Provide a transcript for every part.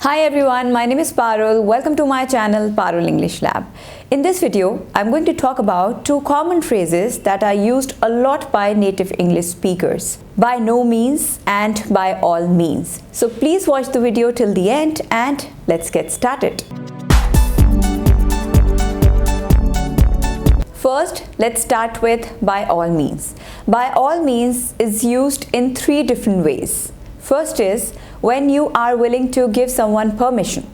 Hi everyone, my name is Parul. Welcome to my channel Parul English Lab. In this video, I'm going to talk about two common phrases that are used a lot by native English speakers. By no means and by all means. So please watch the video till the end and let's get started. First, let's start with by all means. By all means is used in three different ways. First is when you are willing to give someone permission.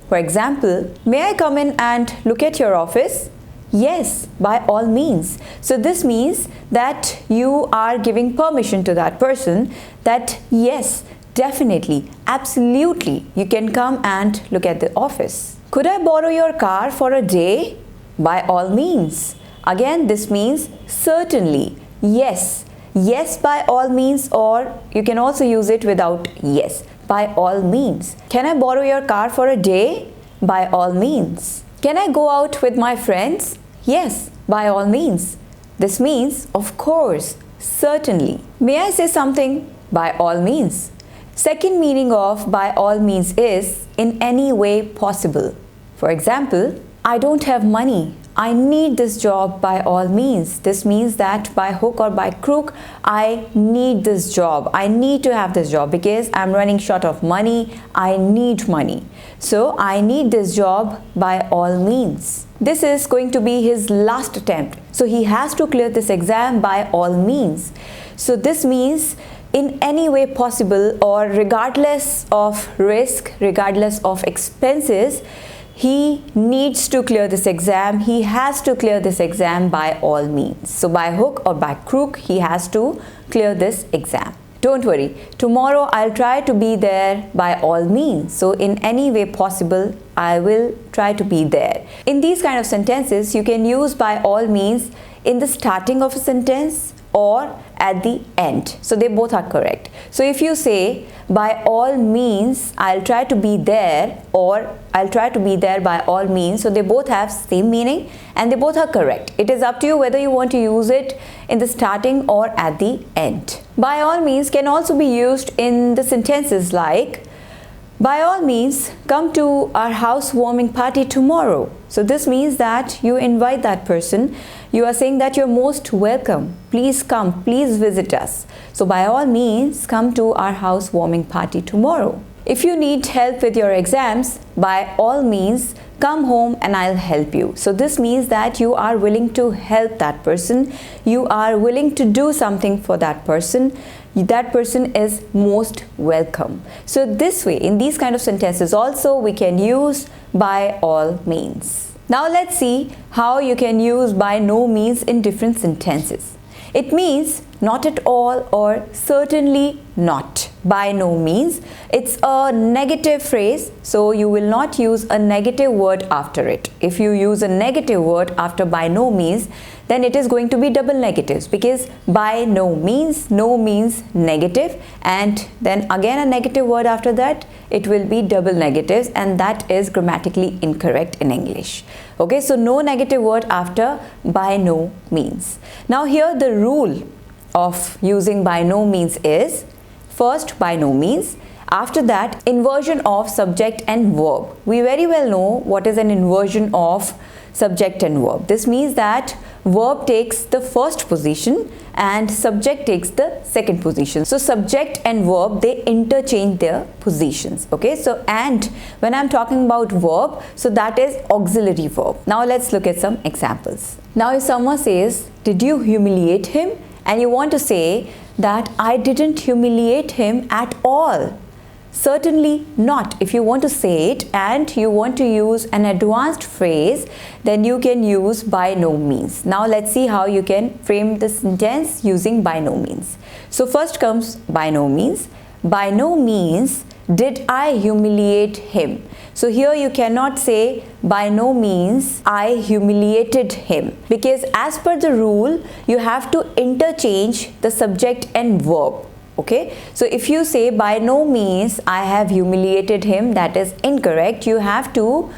For example, may I come in and look at your office? Yes, by all means. So this means that you are giving permission to that person that yes, definitely, absolutely, you can come and look at the office. Could I borrow your car for a day? By all means. Again, this means certainly, yes. Yes, by all means, or you can also use it without yes. By all means. Can I borrow your car for a day? By all means. Can I go out with my friends? Yes, by all means. This means, of course, certainly. May I say something? By all means. Second meaning of by all means is in any way possible. For example, I don't have money. I need this job by all means. This means that by hook or by crook, I need this job. I need to have this job because I'm running short of money. I need money. So I need this job by all means. This is going to be his last attempt. So he has to clear this exam by all means. So this means in any way possible or regardless of risk, regardless of expenses, he needs to clear this exam. He has to clear this exam by all means. So by hook or by crook, he has to clear this exam. Don't worry, tomorrow I'll try to be there by all means. So in any way possible, I will try to be there. In these kind of sentences, you can use by all means in the starting of a sentence or at the end. So they both are correct. So if you say by all means I'll try to be there or I'll try to be there by all means, so they both have same meaning and they both are correct. It is up to you whether you want to use it in the starting or at the end. By all means can also be used in the sentences like by all means come to our housewarming party tomorrow. So this means that you invite that person. You are saying that you're most welcome. Please come, please visit us. So by all means, come to our housewarming party tomorrow. If you need help with your exams, by all means, come home and I'll help you. So this means that you are willing to help that person. You are willing to do something for that person. That person is most welcome. So this way, in these kind of sentences also, we can use by all means. Now let's see how you can use by no means in different sentences. It means not at all or certainly not. By no means, it's a negative phrase, so you will not use a negative word after it. If you use a negative word after by no means, then it is going to be double negatives because by no means negative and then again a negative word after that, it will be double negatives and that is grammatically incorrect in English. Okay, so no negative word after by no means. Now here the rule of using by no means is first by no means, after that inversion of subject and verb. We very well know what is an inversion of subject and verb. This means that verb takes the first position and subject takes the second position. So subject and verb, they interchange their positions. Okay, so and when I'm talking about verb, so that is auxiliary verb. Now let's look at some examples. Now if someone says, did you humiliate him? And you want to say that I didn't humiliate him at all. Certainly not. If you want to say it and you want to use an advanced phrase, then you can use by no means. Now let's see how you can frame the sentence using by no means. So first comes by no means. By no means did I humiliate him. So here you cannot say by no means I humiliated him because as per the rule, you have to interchange the subject and verb. Okay, so if you say by no means I have humiliated him, that is incorrect. You have to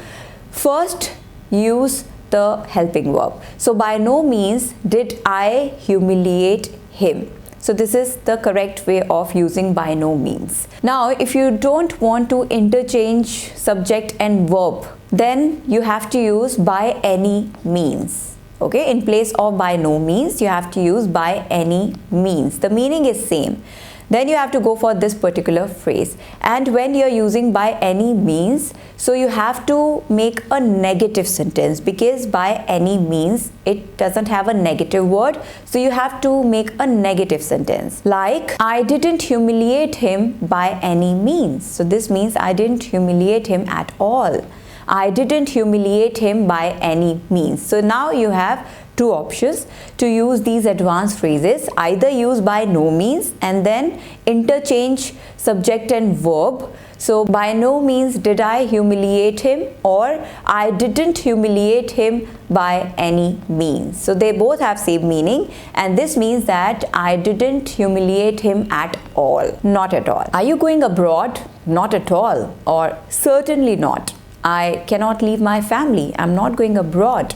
first use the helping verb. So by no means did I humiliate him. So this is the correct way of using by no means. Now, if you don't want to interchange subject and verb, then you have to use by any means. Okay, in place of by no means, you have to use by any means. The meaning is same. Then you have to go for this particular phrase. And when you're using by any means, so you have to make a negative sentence, because by any means, it doesn't have a negative word. So you have to make a negative sentence. Like, I didn't humiliate him by any means. So this means I didn't humiliate him at all. I didn't humiliate him by any means. So now you have two options to use these advanced phrases. Either use by no means and then interchange subject and verb. So by no means did I humiliate him, or I didn't humiliate him by any means. So they both have same meaning, and this means that I didn't humiliate him at all. Not at all. Are you going abroad? Not at all, or certainly not. I cannot leave my family. I'm not going abroad.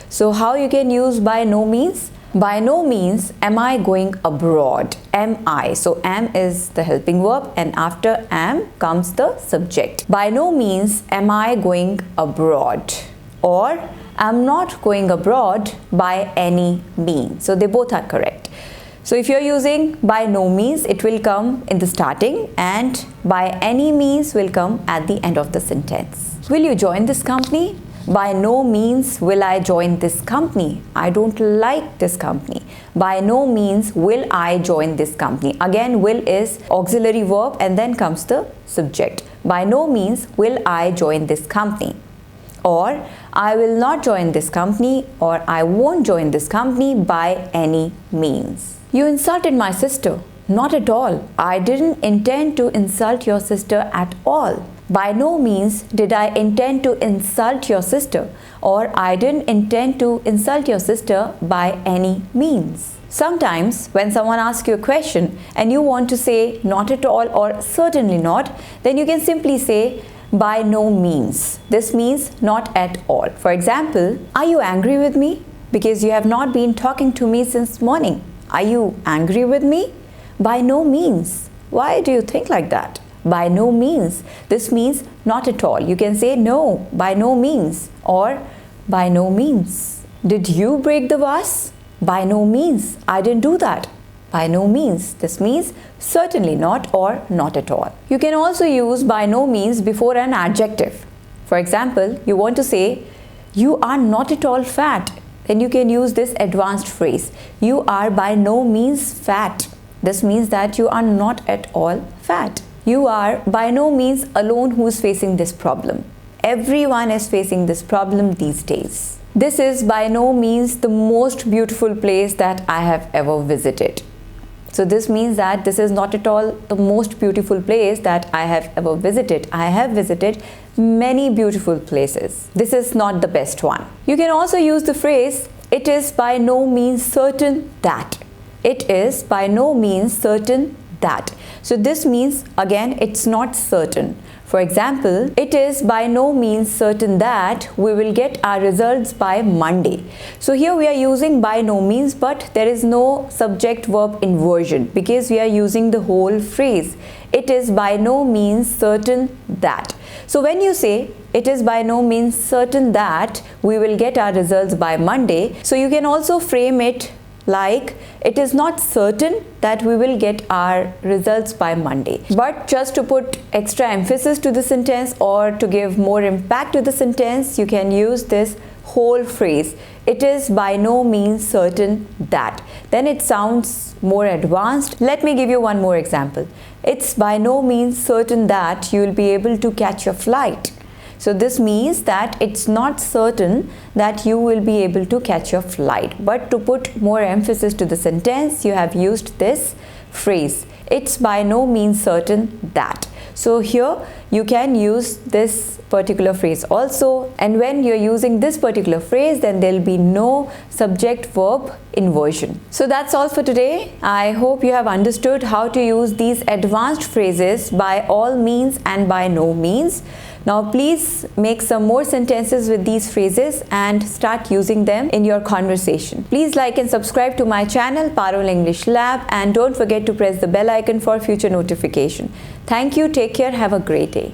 So how you can use by no means? By no means am I going abroad. Am I. So am is the helping verb, and after am comes the subject. By no means am I going abroad, or I'm not going abroad by any means. So they both are correct. So if you're using by no means, it will come in the starting, and by any means will come at the end of the sentence. Will you join this company? By no means will I join this company. I don't like this company. By no means will I join this company. Again, will is auxiliary verb, and then comes the subject. By no means will I join this company. Or I will not join this company, or I won't join this company by any means. You insulted my sister. Not at all. I didn't intend to insult your sister at all. By no means did I intend to insult your sister, or I didn't intend to insult your sister by any means. Sometimes when someone asks you a question and you want to say not at all or certainly not, then you can simply say by no means. This means not at all. For example, are you angry with me? Because you have not been talking to me since morning. Are you angry with me? By no means. Why do you think like that? By no means. This means not at all. You can say no, by no means, or by no means. Did you break the vase? By no means. I didn't do that. By no means. This means certainly not or not at all. You can also use by no means before an adjective. For example, you want to say you are not at all fat. Then you can use this advanced phrase. You are by no means fat. This means that you are not at all fat. You are by no means alone who is facing this problem. Everyone is facing this problem these days. This is by no means the most beautiful place that I have ever visited. So this means that this is not at all the most beautiful place that I have ever visited. I have visited many beautiful places. This is not the best one. You can also use the phrase, it is by no means certain that. It is by no means certain that. So this means, again, it's not certain. For example, it is by no means certain that we will get our results by Monday. So here we are using by no means, but there is no subject verb inversion because we are using the whole phrase. It is by no means certain that. So when you say it is by no means certain that we will get our results by Monday, so you can also frame it like it is not certain that we will get our results by Monday. But just to put extra emphasis to the sentence or to give more impact to the sentence, you can use this whole phrase. It is by no means certain that. Then it sounds more advanced. Let me give you one more example. It's by no means certain that you will be able to catch your flight. So this means that it's not certain that you will be able to catch your flight. But to put more emphasis to the sentence, you have used this phrase. It's by no means certain that. So here you can use this particular phrase also, and when you're using this particular phrase, then there'll be no subject verb inversion. So that's all for today. I hope you have understood how to use these advanced phrases by all means and by no means. Now please make some more sentences with these phrases and start using them in your conversation. Please like and subscribe to my channel Parul English Lab, and don't forget to press the bell icon for future notification. Thank you, take care, have a great day.